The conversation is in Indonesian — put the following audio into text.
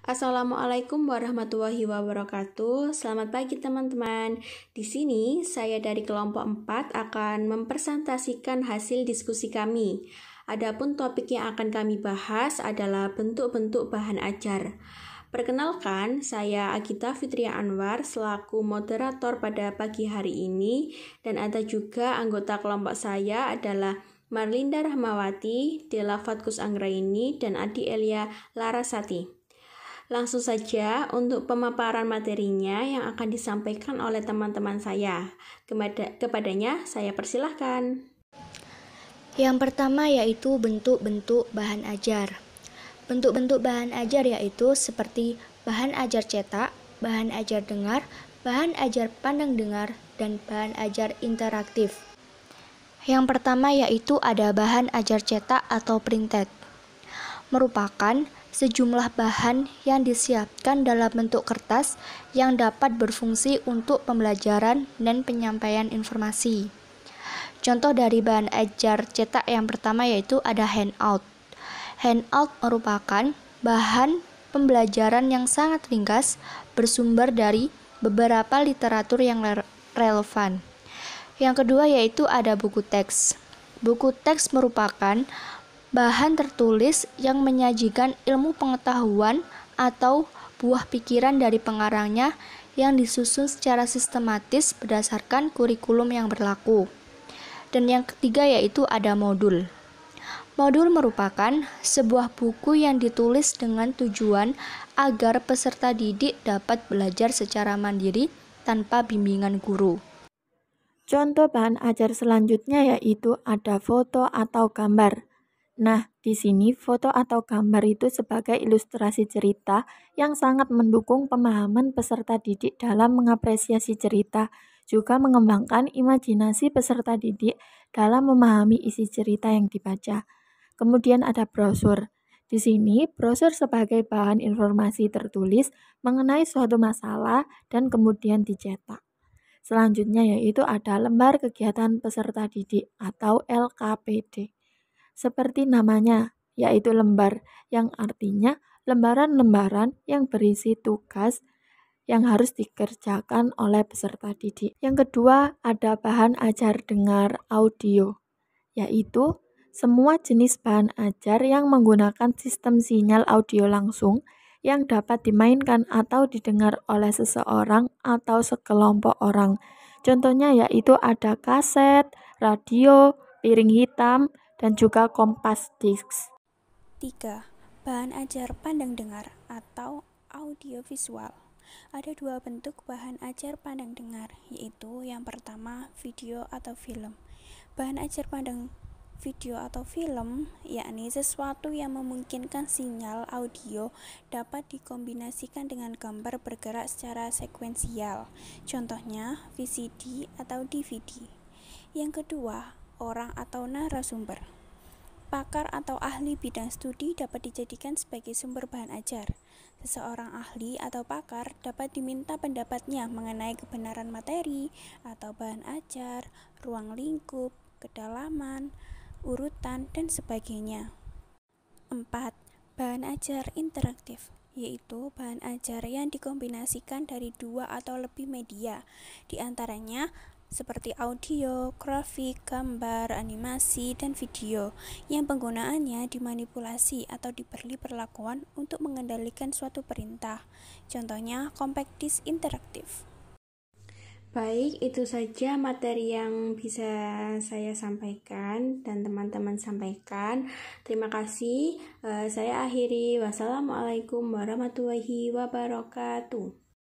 Assalamualaikum warahmatullahi wabarakatuh. Selamat pagi teman-teman. Di sini saya dari kelompok 4 akan mempresentasikan hasil diskusi kami. Adapun topik yang akan kami bahas adalah bentuk-bentuk bahan ajar. Perkenalkan, saya Agita Fitria Anwar selaku moderator pada pagi hari ini, dan ada juga anggota kelompok saya adalah Marlinda Rahmawati, Dela Fatkus Anggraini, dan Adi Elia Larasati. Langsung saja untuk pemaparan materinya yang akan disampaikan oleh teman-teman saya. Kepadanya saya persilahkan. Yang pertama yaitu bentuk-bentuk bahan ajar. Bentuk-bentuk bahan ajar yaitu seperti bahan ajar cetak, bahan ajar dengar, bahan ajar pandang dengar, dan bahan ajar interaktif. Yang pertama yaitu ada bahan ajar cetak atau printed. Merupakan sejumlah bahan yang disiapkan dalam bentuk kertas yang dapat berfungsi untuk pembelajaran dan penyampaian informasi. Contoh dari bahan ajar cetak yang pertama yaitu ada handout. Handout merupakan bahan pembelajaran yang sangat ringkas bersumber dari beberapa literatur yang relevan. Yang kedua yaitu ada buku teks. Buku teks merupakan bahan tertulis yang menyajikan ilmu pengetahuan atau buah pikiran dari pengarangnya yang disusun secara sistematis berdasarkan kurikulum yang berlaku. Dan yang ketiga yaitu ada modul. Modul merupakan sebuah buku yang ditulis dengan tujuan agar peserta didik dapat belajar secara mandiri tanpa bimbingan guru. Contoh bahan ajar selanjutnya yaitu ada foto atau gambar. Nah, di sini foto atau gambar itu sebagai ilustrasi cerita yang sangat mendukung pemahaman peserta didik dalam mengapresiasi cerita, juga mengembangkan imajinasi peserta didik dalam memahami isi cerita yang dibaca. Kemudian ada brosur. Di sini, brosur sebagai bahan informasi tertulis mengenai suatu masalah dan kemudian dicetak. Selanjutnya yaitu ada lembar kegiatan peserta didik atau LKPD. Seperti namanya, yaitu lembar, yang artinya lembaran-lembaran yang berisi tugas yang harus dikerjakan oleh peserta didik. Yang kedua, ada bahan ajar dengar audio, yaitu semua jenis bahan ajar yang menggunakan sistem sinyal audio langsung yang dapat dimainkan atau didengar oleh seseorang atau sekelompok orang. Contohnya yaitu ada kaset, radio, piring hitam, dan juga kompas disc. 3. Bahan ajar pandang dengar atau audiovisual. Ada dua bentuk bahan ajar pandang dengar, yaitu yang pertama video atau film. Bahan ajar pandang video atau film yakni sesuatu yang memungkinkan sinyal audio dapat dikombinasikan dengan gambar bergerak secara sekuensial. Contohnya VCD atau DVD. Yang kedua, orang atau narasumber. Pakar atau ahli bidang studi dapat dijadikan sebagai sumber bahan ajar. Seseorang ahli atau pakar dapat diminta pendapatnya mengenai kebenaran materi atau bahan ajar, ruang lingkup, kedalaman, urutan, dan sebagainya. 4. Bahan ajar interaktif, yaitu bahan ajar yang dikombinasikan dari dua atau lebih media, di antaranya seperti audio, grafik, gambar, animasi, dan video yang penggunaannya dimanipulasi atau diberi perlakuan untuk mengendalikan suatu perintah. Contohnya compact disc interaktif. Baik, itu saja materi yang bisa saya sampaikan dan teman-teman sampaikan. Terima kasih. Saya akhiri. Wassalamualaikum warahmatullahi wabarakatuh.